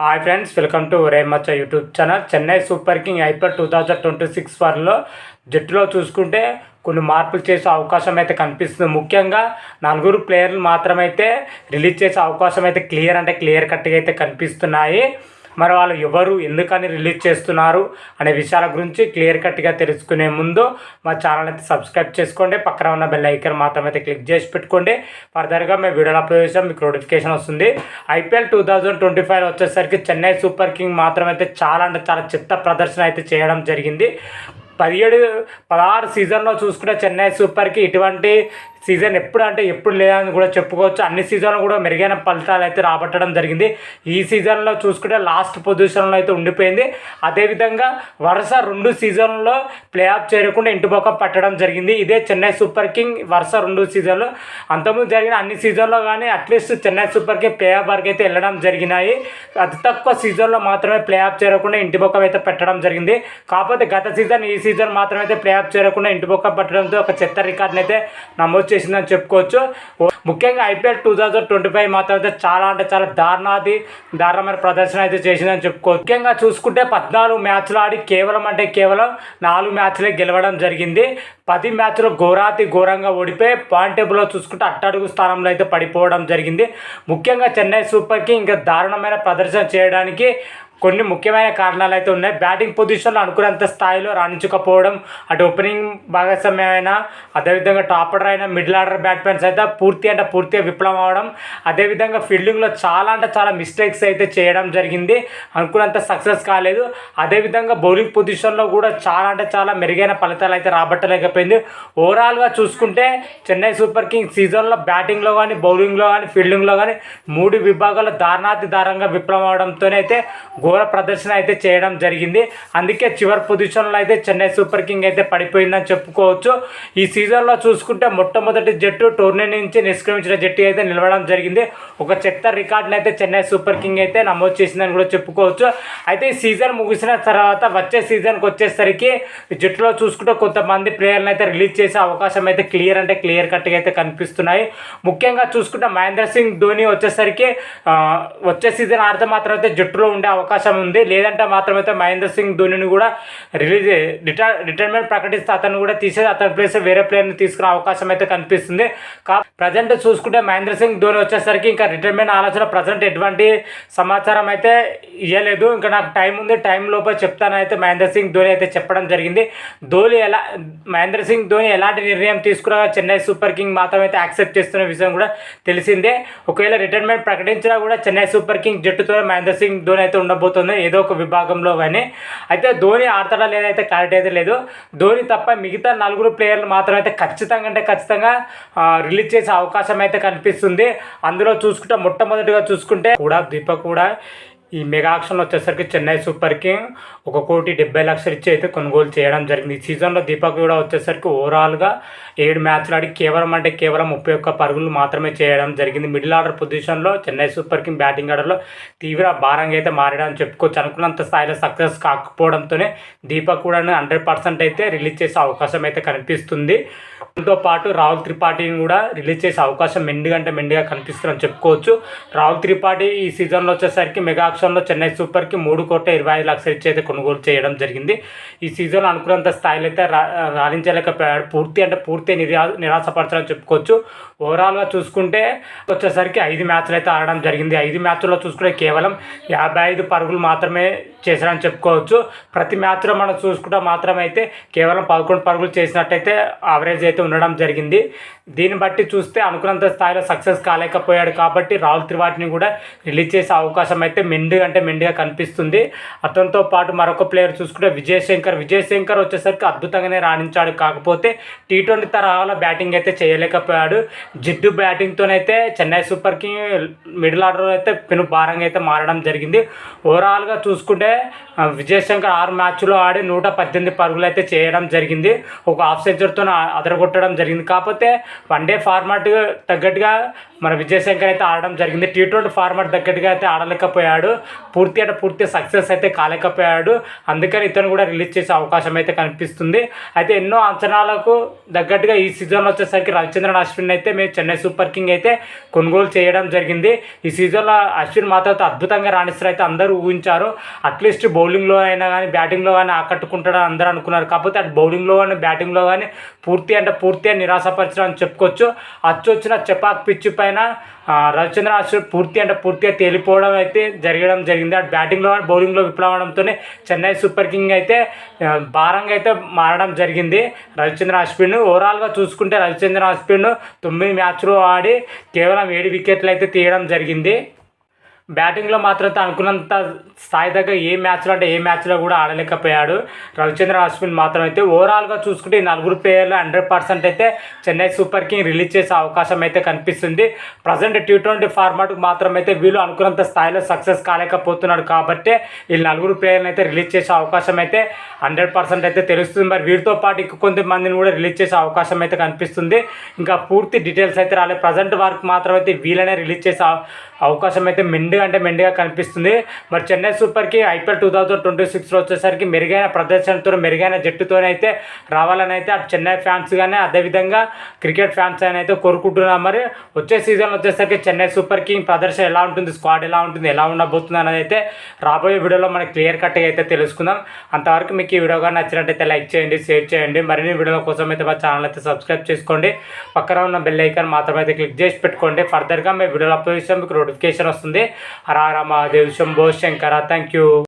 Hi friends, welcome to రేమచ్చ YouTube channel. Chennai Super King IPL 2026 వారిలో జట్టులో చూసుకుంటే కొన్ని మార్పులు చేసే అవకాశం అయితే కనిపిస్తుంది. ముఖ్యంగా 4 ప్లేయర్లు మాత్రమైతే రిలీజ్ చేసే అవకాశం అయితే క్లియర్ కట్గా అయితే కనిపిస్తున్నాయి. మరి వాళ్ళు ఎవరు, ఎందుకని రిలీజ్ చేస్తున్నారు అనే విషయాల గురించి క్లియర్ కట్గా తెలుసుకునే ముందు మా ఛానల్ అయితే సబ్స్క్రైబ్ చేసుకోండి. పక్కన ఉన్న బెల్ ఐకాన్ మాత్రమైతే క్లిక్ చేసి పెట్టుకోండి. ఫర్దర్గా మేము వీడియోలో అప్లోడ్ చేసాం, మీకు నోటిఫికేషన్ వస్తుంది. ఐపీఎల్ 2025 వచ్చేసరికి చెన్నై సూపర్ కింగ్ మాత్రమైతే చాలా చెత్త ప్రదర్శన అయితే చేయడం జరిగింది. 17-16 సీజన్లో చూసుకుంటే చెన్నై సూపర్కి ఇటువంటి సీజన్ ఎప్పుడు లేదని కూడా చెప్పుకోవచ్చు. అన్ని సీజన్లు కూడా మెరుగైన ఫలితాలు అయితే రాబట్టడం జరిగింది. ఈ సీజన్లో చూసుకుంటే లాస్ట్ పొజిషన్లో అయితే ఉండిపోయింది. అదేవిధంగా వరుస 2 సీజన్లో ప్లే ఆఫ్ చేరకుండా ఇంటిపోక పట్టడం జరిగింది. ఇదే చెన్నై సూపర్ కింగ్ వరుస 2 సీజన్లు. అంతకుముందు జరిగిన అన్ని సీజన్లో కానీ at least Chennai Super king play of వరకు అయితే వెళ్ళడం జరిగినాయి. అతి తక్కువ సీజన్లో మాత్రమే ప్లే ఆఫ్ చేరకుండా ఇంటిపోక అయితే పెట్టడం జరిగింది. కాకపోతే గత సీజన్ ఈ సీజన్ మాత్రమైతే ప్లే ఆఫ్ చేరకుండా ఇంటిపోక పట్టడంతో ఒక చెత్త రికార్డుని అయితే నమోదు చేసిందని చెప్పుకోవచ్చు. ముఖ్యంగా ఐపీఎల్ 2025 మాత్రమైతే చాలా దారుణమైన ప్రదర్శన అయితే చేసిందని చెప్పుకోవచ్చు. ముఖ్యంగా చూసుకుంటే 14 మ్యాచ్లు ఆడి కేవలం 4 మ్యాచ్లే గెలవడం జరిగింది. 10 మ్యాచ్లు ఘోరంగా ఓడిపోయి పాయింట్ టేబుల్లో చూసుకుంటే అట్టడుగు స్థానంలో అయితే పడిపోవడం జరిగింది. ముఖ్యంగా చెన్నై సూపర్కి ఇంకా దారుణమైన ప్రదర్శన చేయడానికి కొన్ని ముఖ్యమైన కారణాలు అయితే ఉన్నాయి. బ్యాటింగ్ పొజిషన్లో అనుకున్నంత స్థాయిలో రాణించకపోవడం, అటు ఓపెనింగ్ భాగస్వామ్యమైన అదేవిధంగా టాప్ ఆర్డర్ అయిన మిడిల్ ఆర్డర్ బ్యాట్స్మెన్స్ అయితే పూర్తిగా విఫలం అవడం, అదేవిధంగా ఫీల్డింగ్లో చాలా మిస్టేక్స్ అయితే చేయడం జరిగింది. అనుకున్నంత సక్సెస్ కాలేదు. అదేవిధంగా బౌలింగ్ పొజిషన్లో కూడా చాలా మెరుగైన ఫలితాలు అయితే రాబట్టలేకపోయింది. ఓవరాల్గా చూసుకుంటే చెన్నై సూపర్ కింగ్ సీజన్లో బ్యాటింగ్లో కానీ, బౌలింగ్లో కానీ, ఫీల్డింగ్లో కానీ 3 విభాగాల్లో దారుణంగా విఫలం అవడంతోనే అయితే ఘోర ప్రదర్శన అయితే చేయడం జరిగింది. అందుకే చివరి పొజిషన్లో అయితే చెన్నై సూపర్ కింగ్ అయితే పడిపోయిందని చెప్పుకోవచ్చు. ఈ సీజన్లో చూసుకుంటే మొట్టమొదటి జట్టు టోర్నీ నుంచి నిష్క్రమించిన జట్టు అయితే నిలవడం జరిగింది. ఒక చెత్త రికార్డుని అయితే చెన్నై సూపర్ కింగ్ అయితే నమోదు చేసిందని కూడా చెప్పుకోవచ్చు. అయితే ఈ సీజన్ ముగిసిన తర్వాత వచ్చే సీజన్కి వచ్చేసరికి జట్టులో చూసుకుంటే కొంతమంది ప్లేయర్లను అయితే రిలీజ్ చేసే అవకాశం అయితే క్లియర్ కట్గా అయితే కనిపిస్తున్నాయి. ముఖ్యంగా చూసుకుంటే మహేంద్ర సింగ్ ధోని వచ్చేసరికి వచ్చే సీజన్ ఆడితే మాత్రం అయితే జట్టులో ఉండే అవకాశం ఉంది. లేదంటే మాత్రమైతే మహేంద్ర సింగ్ ధోనిని కూడా రిటైర్మెంట్ ప్రకటిస్తే అతను కూడా తీసేసి అతని ప్లేస్ వేరే ప్లేయర్ని తీసుకునే అవకాశం అయితే కనిపిస్తుంది. ప్రజెంట్ చూసుకుంటే మహేంద్ర సింగ్ ధోని వచ్చేసరికి ఇంకా రిటైర్మెంట్ ఆలోచన ప్రజెంట్ ఎటువంటి సమాచారం అయితే ఇవ్వలేదు. ఇంకా నాకు టైం ఉంది, టైం లోపల చెప్తానైతే మహేంద్ర సింగ్ ధోని అయితే చెప్పడం జరిగింది. మహేంద్ర సింగ్ ధోని ఎలాంటి నిర్ణయం తీసుకున్నా చెన్నై సూపర్ కింగ్ మాత్రమైతే యాక్సెప్ట్ చేస్తున్న విషయం కూడా తెలిసిందే. ఒకవేళ రిటైర్మెంట్ ప్రకటించినా కూడా చెన్నై సూపర్ కింగ్ జట్టుతో మహేంద్ర సింగ్ ధోని అయితే ఉండబోతుంది ఏదో ఒక విభాగంలో. కానీ అయితే ధోని ఆడతాడా లేదైతే క్లారిటీ అయితే లేదు. ధోని తప్ప మిగతా 4 ప్లేయర్లు మాత్రమైతే ఖచ్చితంగా రిలీజ్ చేసే అవకాశం అయితే కనిపిస్తుంది. అందులో చూసుకుంటే మొట్టమొదటిగా చూసుకుంటే దీపక్ కూడా ఈ మెగా ఆక్షన్లో వచ్చేసరికి చెన్నై సూపర్ కింగ్ 1,70,00,000 ఇచ్చి అయితే కొనుగోలు చేయడం జరిగింది. ఈ సీజన్లో దీపక్ కూడా వచ్చేసరికి ఓవరాల్గా 7 మ్యాచ్లు ఆడి కేవలం 31 పరుగులు మాత్రమే చేయడం జరిగింది. మిడిల్ ఆర్డర్ పొజిషన్లో చెన్నై సూపర్ కింగ్ బ్యాటింగ్ ఆర్డర్లో తీవ్ర భారంగా అయితే మారడం చెప్పుకోవచ్చు. అనుకున్నంత స్థాయిలో సక్సెస్ కాకపోవడంతోనే దీపక్ కూడా 100% అయితే రిలీజ్ చేసే అవకాశం అయితే కనిపిస్తుంది. దాంతో పాటు రాహుల్ త్రిపాఠిని కూడా రిలీజ్ చేసే అవకాశం మెండుగా కనిపిస్తుందని చెప్పుకోవచ్చు. రాహుల్ త్రిపాఠి ఈ సీజన్లో వచ్చేసరికి మెగా ఆక్షన్లో చెన్నై సూపర్కి 3,25,00,000 ఇచ్చి అయితే కొనుగోలు చేయడం జరిగింది. ఈ సీజన్లో అనుకున్నంత స్థాయిలో అయితే రాణించలేకపోయాడు. పూర్తి నిరాశపరచాలని చెప్పుకోవచ్చు. ఓవరాల్గా చూసుకుంటే వచ్చేసరికి 5 మ్యాచ్లు అయితే ఆడడం జరిగింది. 5 మ్యాచ్ల్లో చూసుకుంటే కేవలం 55 పరుగులు మాత్రమే చేశారని చెప్పుకోవచ్చు. ప్రతి మ్యాచ్లో మనం చూసుకుంటే మాత్రమైతే కేవలం 11 పరుగులు చేసినట్టయితే యావరేజ్ అయితే ఉండడం జరిగింది. దీన్ని బట్టి చూస్తే అనుకున్నంత స్థాయిలో సక్సెస్ కాలేకపోయాడు కాబట్టి రాహుల్ త్రిపాఠిని కూడా రిలీజ్ చేసే అవకాశం అయితే మెండుగా కనిపిస్తుంది. అతనితో పాటు మరొక ప్లేయర్ చూసుకుంటే విజయ్ శంకర్ వచ్చేసరికి అద్భుతంగానే రాణించాడు. కాకపోతే T20 తరహాలో బ్యాటింగ్ అయితే చేయలేకపోయాడు. జిడ్డు బ్యాటింగ్తోనైతే Chennai Super King middle order అయితే పెను భారంగా అయితే మారడం జరిగింది. ఓవరాల్గా చూసుకుంటే విజయ్ శంకర్ 6 మ్యాచ్లో ఆడి 118 పరుగులు అయితే చేయడం జరిగింది. ఒక హాఫ్ సెంచరీతో అదరగొట్టడం జరిగింది. కాకపోతే వన్డే ఫార్మాట్ తగ్గట్టుగా మన విజయ్ శంకర్ అయితే ఆడడం జరిగింది. T20 ఫార్మాట్ తగ్గట్టుగా అయితే ఆడలేకపోయాడు. పూర్తి అంటే పూర్తి సక్సెస్ అయితే కాలేకపోయాడు. అందుకని ఇతను కూడా రిలీజ్ చేసే అవకాశం అయితే కనిపిస్తుంది. అయితే ఎన్నో అంచనాలకు తగ్గట్టుగా ఈ సీజన్లో వచ్చేసరికి రవిచంద్రన్ అశ్విన్ అయితే మేము చెన్నై సూపర్ కింగ్ అయితే కొనుగోలు చేయడం జరిగింది. ఈ సీజన్లో అశ్విన్ మాత్రం అద్భుతంగా రాణిస్తారు అయితే అందరూ ఊహించారు. అట్లీస్ట్ బౌలింగ్లో అయినా కానీ బ్యాటింగ్లో కానీ ఆకట్టుకుంటాడని అందరూ అనుకున్నారు. కాకపోతే అటు బౌలింగ్లో కానీ బ్యాటింగ్లో కానీ పూర్తిగా నిరాశపరచడం అని చెప్పుకోవచ్చు. అచ్చొచ్చిన చెపాక్ పిచ్ పైన రవిచంద్రన్ అశ్విన్ పూర్తిగా తేలిపోవడం అయితే జరిగింది. అటు బ్యాటింగ్లో కానీ బౌలింగ్లో విఫలమవడంతోనే చెన్నై సూపర్ కింగ్ అయితే భారంగా అయితే మారడం జరిగింది. రవిచంద్రన్ అశ్విన్ ఓవరాల్గా చూసుకుంటే రవిచంద్రన్ అశ్విన్ 9 మ్యాచ్లు ఆడి కేవలం 7 వికెట్లు అయితే తీయడం జరిగింది. బ్యాటింగ్లో మాత్రం అనుకున్నంత స్థాయి దగ్గర ఏ మ్యాచ్లో కూడా ఆడలేకపోయాడు రవిచంద్రన్ అశ్విన్ మాత్రం. అయితే ఓవరాల్గా చూసుకుంటే ఈ 4 ప్లేయర్లు 100% అయితే చెన్నై సూపర్ కింగ్ రిలీజ్ చేసే అవకాశం అయితే కనిపిస్తుంది. ప్రజెంట్ T20 ఫార్మాట్కు మాత్రం అయితే వీళ్ళు అనుకున్నంత స్థాయిలో సక్సెస్ కాలేకపోతున్నాడు కాబట్టి ఈ 4 ప్లేయర్ని అయితే రిలీజ్ చేసే అవకాశం అయితే 100% అయితే తెలుస్తుంది. మరి వీరితో పాటు ఇంక కొంతమందిని కూడా రిలీజ్ చేసే అవకాశం అయితే కనిపిస్తుంది. ఇంకా పూర్తి డీటెయిల్స్ అయితే రాలేదు. ప్రజెంట్ వరకు మాత్రం అయితే వీళ్ళనే రిలీజ్ చేసే అవకాశం అయితే మెండుగా కనిపిస్తుంది. మరి చెన్నై సూపర్కి IPL 2026లో వచ్చేసరికి మెరుగైన ప్రదర్శనతో మెరుగైన జట్టుతోనైతే రావాలని అయితే అటు చెన్నై ఫ్యాన్స్ కానీ అదేవిధంగా క్రికెట్ ఫ్యాన్స్ అని అయితే కోరుకుంటున్నాం. మరి వచ్చే సీజన్లో వచ్చేసరికి చెన్నై సూపర్ కింగ్ ప్రదర్శన ఎలా ఉంటుంది, స్క్వాడ్ ఎలా ఉంటుంది, ఎలా ఉండబోతుంది అనేది అయితే రాబోయే వీడియోలో మనకి క్లియర్ కట్గా అయితే తెలుసుకుందాం. అంతవరకు మీకు ఈ వీడియో కానీ నచ్చినట్టయితే లైక్ చేయండి, షేర్ చేయండి. మరిన్ని వీడియోల కోసం అయితే మా ఛానల్ అయితే సబ్స్క్రైబ్ చేసుకోండి. పక్కన ఉన్న బెల్ ఐకాన్ మాత్రం అయితే క్లిక్ చేసి పెట్టుకోండి. ఫర్దర్గా మేము వీడియోలో అప్లోడ్ చేసాం మీకు నోటిఫికేషన్ వస్తుంది. హర హర మహాదేవ్, శంభో శంకర. Thank you.